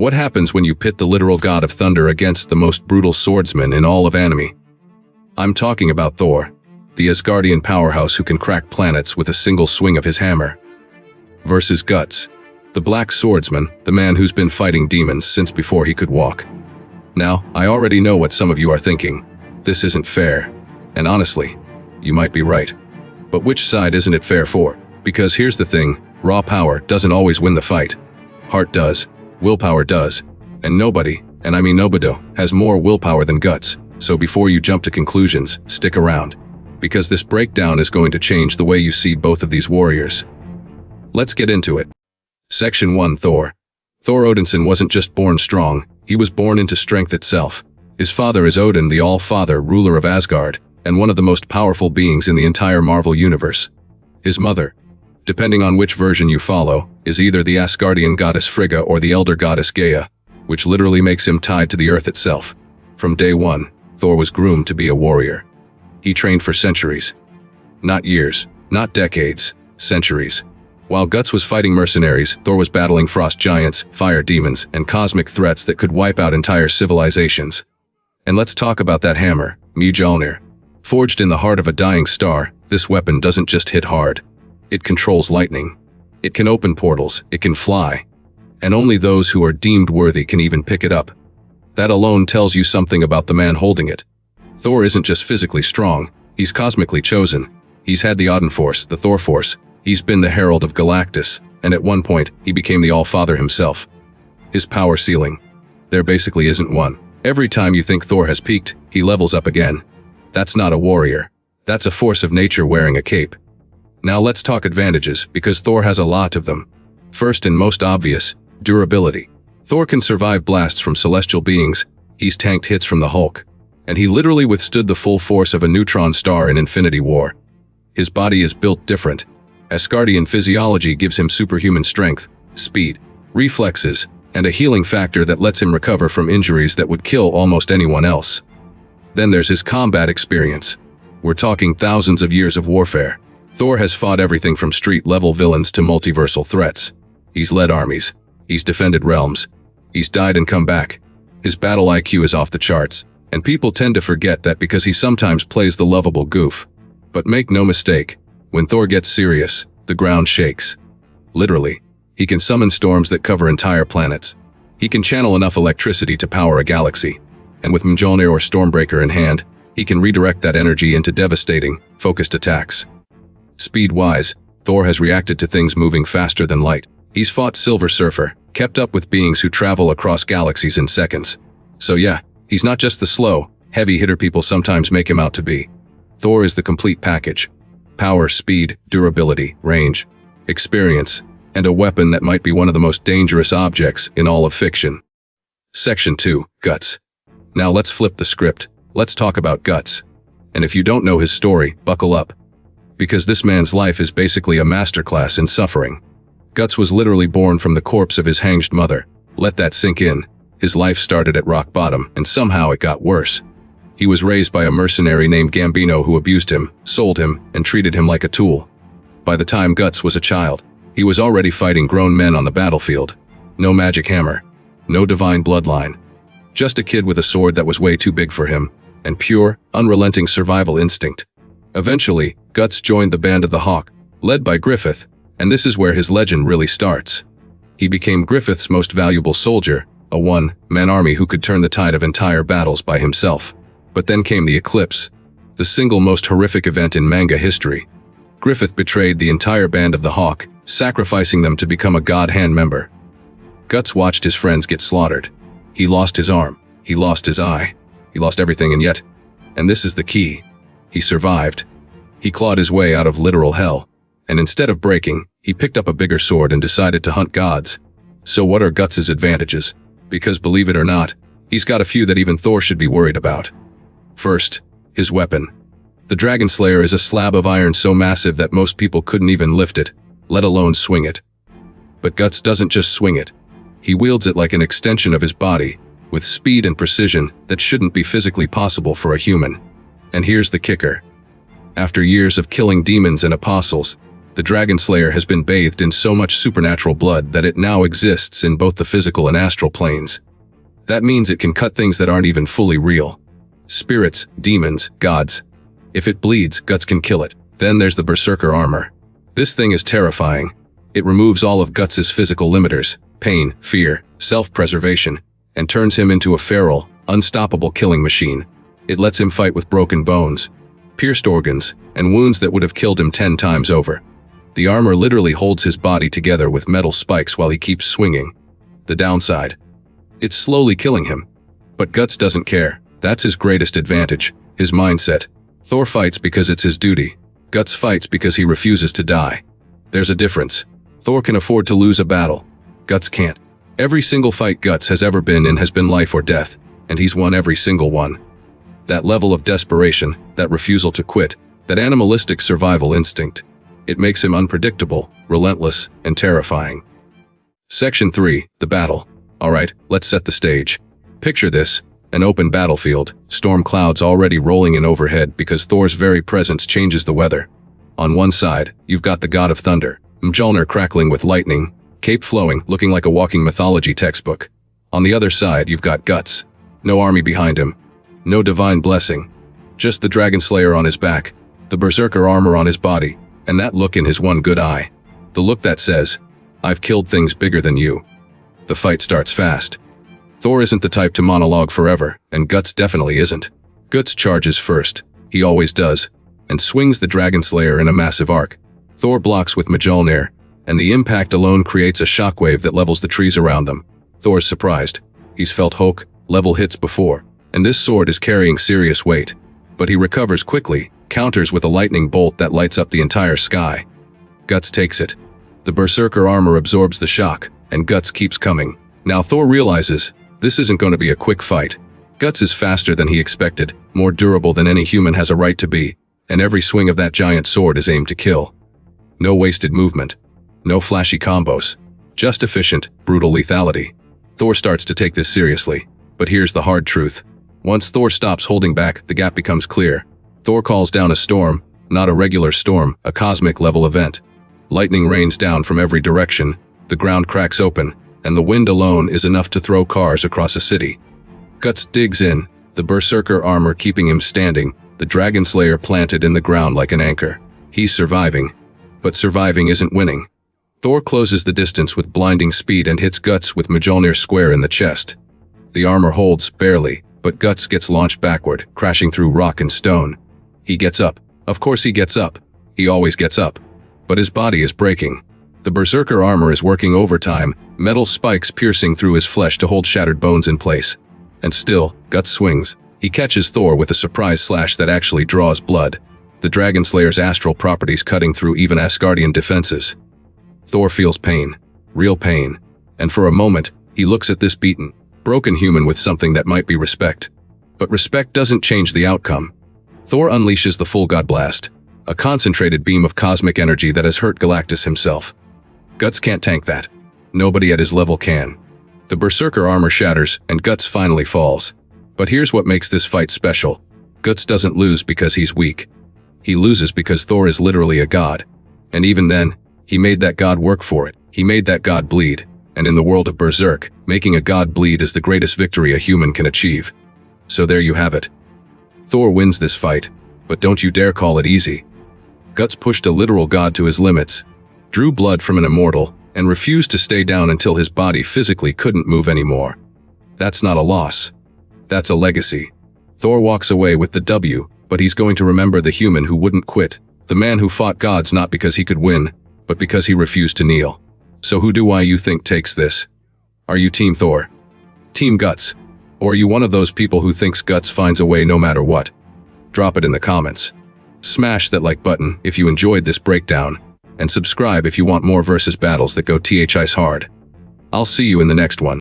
What happens when you pit the literal god of thunder against the most brutal swordsman in all of anime? I'm talking about Thor, the Asgardian powerhouse who can crack planets with a single swing of his hammer. Versus Guts, the black swordsman, the man who's been fighting demons since before he could walk. Now, I already know what some of you are thinking. This isn't fair. And honestly, you might be right. But which side isn't it fair for? Because here's the thing, raw power doesn't always win the fight. Heart does, willpower does, and nobody, and I mean nobody, has more willpower than Guts. So before you jump to conclusions, stick around. Because this breakdown is going to change the way you see both of these warriors. Let's get into it. Section 1. Thor. Thor Odinson wasn't just born strong, he was born into strength itself. His father is Odin, the All-Father, ruler of Asgard, and one of the most powerful beings in the entire Marvel universe. His mother, depending on which version you follow, is either the Asgardian goddess Frigga or the elder goddess Gaia, which literally makes him tied to the earth itself. From day one, Thor was groomed to be a warrior. He trained for centuries. Not years, not decades, centuries. While Guts was fighting mercenaries, Thor was battling frost giants, fire demons, and cosmic threats that could wipe out entire civilizations. And let's talk about that hammer, Mjolnir. Forged in the heart of a dying star, this weapon doesn't just hit hard. It controls lightning. It can open portals, it can fly. And only those who are deemed worthy can even pick it up. That alone tells you something about the man holding it. Thor isn't just physically strong, he's cosmically chosen. He's had the Odin Force, the Thor Force. He's been the Herald of Galactus, and at one point, he became the All-Father himself. His power ceiling. There basically isn't one. Every time you think Thor has peaked, he levels up again. That's not a warrior. That's a force of nature wearing a cape. Now let's talk advantages, because Thor has a lot of them. First and most obvious, durability. Thor can survive blasts from celestial beings, he's tanked hits from the Hulk, and he literally withstood the full force of a neutron star in Infinity War. His body is built different. Asgardian physiology gives him superhuman strength, speed, reflexes, and a healing factor that lets him recover from injuries that would kill almost anyone else. Then there's his combat experience. We're talking thousands of years of warfare. Thor has fought everything from street-level villains to multiversal threats. He's led armies. He's defended realms. He's died and come back. His battle IQ is off the charts, and people tend to forget that because he sometimes plays the lovable goof. But make no mistake, when Thor gets serious, the ground shakes. Literally, he can summon storms that cover entire planets. He can channel enough electricity to power a galaxy. And with Mjolnir or Stormbreaker in hand, he can redirect that energy into devastating, focused attacks. Speed-wise, Thor has reacted to things moving faster than light. He's fought Silver Surfer, kept up with beings who travel across galaxies in seconds. So yeah, he's not just the slow, heavy hitter people sometimes make him out to be. Thor is the complete package. Power, speed, durability, range, experience, and a weapon that might be one of the most dangerous objects in all of fiction. Section 2. Guts. Now let's flip the script. Let's talk about Guts. And if you don't know his story, buckle up. Because this man's life is basically a masterclass in suffering. Guts was literally born from the corpse of his hanged mother. Let that sink in. His life started at rock bottom, and somehow it got worse. He was raised by a mercenary named Gambino who abused him, sold him, and treated him like a tool. By the time Guts was a child, he was already fighting grown men on the battlefield. No magic hammer. No divine bloodline. Just a kid with a sword that was way too big for him, and pure, unrelenting survival instinct. Eventually, Guts joined the Band of the Hawk, led by Griffith, and this is where his legend really starts. He became Griffith's most valuable soldier, a one-man army who could turn the tide of entire battles by himself. But then came the eclipse, the single most horrific event in manga history. Griffith betrayed the entire Band of the Hawk, sacrificing them to become a God Hand member. Guts watched his friends get slaughtered. He lost his arm, he lost his eye, he lost everything, and yet, and this is the key, he survived. He clawed his way out of literal hell, and instead of breaking, he picked up a bigger sword and decided to hunt gods. So what are Guts' advantages? Because believe it or not, he's got a few that even Thor should be worried about. First, his weapon. The Dragon Slayer is a slab of iron so massive that most people couldn't even lift it, let alone swing it. But Guts doesn't just swing it. He wields it like an extension of his body, with speed and precision that shouldn't be physically possible for a human. And here's the kicker. After years of killing demons and apostles, The Dragon Slayer has been bathed in so much supernatural blood that it now exists in both the physical and astral planes. That means it can cut things that aren't even fully real. Spirits, demons, gods. If it bleeds, Guts can kill it. Then there's the Berserker armor. This thing is terrifying. It removes all of Guts' physical limiters, pain, fear, self-preservation, and turns him into a feral, unstoppable killing machine. It lets him fight with broken bones, pierced organs, and wounds that would have killed him 10 times over. The armor literally holds his body together with metal spikes while he keeps swinging. The downside: it's slowly killing him. But Guts doesn't care. That's his greatest advantage, his mindset. Thor fights because it's his duty. Guts fights because he refuses to die. There's a difference. Thor can afford to lose a battle. Guts can't. Every single fight Guts has ever been in has been life or death, and he's won every single one. That level of desperation, that refusal to quit, that animalistic survival instinct, it makes him unpredictable, relentless, and terrifying. Section 3, the battle. Alright, let's set the stage. Picture this, an open battlefield, storm clouds already rolling in overhead because Thor's very presence changes the weather. On one side, you've got the god of thunder, Mjolnir crackling with lightning, cape flowing, looking like a walking mythology textbook. On the other side, you've got Guts. No army behind him. No divine blessing. Just the Dragon Slayer on his back, the Berserker armor on his body, and that look in his one good eye. The look that says, "I've killed things bigger than you." The fight starts fast. Thor isn't the type to monologue forever, and Guts definitely isn't. Guts charges first, he always does, and swings the Dragon Slayer in a massive arc. Thor blocks with Mjolnir, and the impact alone creates a shockwave that levels the trees around them. Thor's surprised. He's felt Hulk level hits before, and this sword is carrying serious weight. But he recovers quickly, counters with a lightning bolt that lights up the entire sky. Guts takes it. The Berserker armor absorbs the shock, and Guts keeps coming. Now Thor realizes, this isn't going to be a quick fight. Guts is faster than he expected, more durable than any human has a right to be, and every swing of that giant sword is aimed to kill. No wasted movement. No flashy combos. Just efficient, brutal lethality. Thor starts to take this seriously. But here's the hard truth. Once Thor stops holding back, the gap becomes clear. Thor calls down a storm, not a regular storm, a cosmic-level event. Lightning rains down from every direction, the ground cracks open, and the wind alone is enough to throw cars across a city. Guts digs in, the Berserker armor keeping him standing, the Dragon Slayer planted in the ground like an anchor. He's surviving. But surviving isn't winning. Thor closes the distance with blinding speed and hits Guts with Mjolnir square in the chest. The armor holds, barely, but Guts gets launched backward, crashing through rock and stone. He gets up. Of course he gets up. He always gets up. But his body is breaking. The Berserker armor is working overtime, metal spikes piercing through his flesh to hold shattered bones in place. And still, Guts swings. He catches Thor with a surprise slash that actually draws blood. The Dragon Slayer's astral properties cutting through even Asgardian defenses. Thor feels pain. Real pain. And for a moment, he looks at this beaten, broken human with something that might be respect. But respect doesn't change the outcome. Thor unleashes the full God Blast, a concentrated beam of cosmic energy that has hurt Galactus himself. Guts can't tank that. Nobody at his level can. The Berserker armor shatters, and Guts finally falls. But here's what makes this fight special. Guts doesn't lose because he's weak. He loses because Thor is literally a god. And even then, he made that god work for it. He made that god bleed. And in the world of Berserk, making a god bleed is the greatest victory a human can achieve. So there you have it. Thor wins this fight, but don't you dare call it easy. Guts pushed a literal god to his limits, drew blood from an immortal, and refused to stay down until his body physically couldn't move anymore. That's not a loss. That's a legacy. Thor walks away with the W, but he's going to remember the human who wouldn't quit, the man who fought gods not because he could win, but because he refused to kneel. So who do you think takes this? Are you Team Thor? Team Guts? Or are you one of those people who thinks Guts finds a way no matter what? Drop it in the comments. Smash that like button if you enjoyed this breakdown, and subscribe if you want more versus battles that go THI's hard. I'll see you in the next one.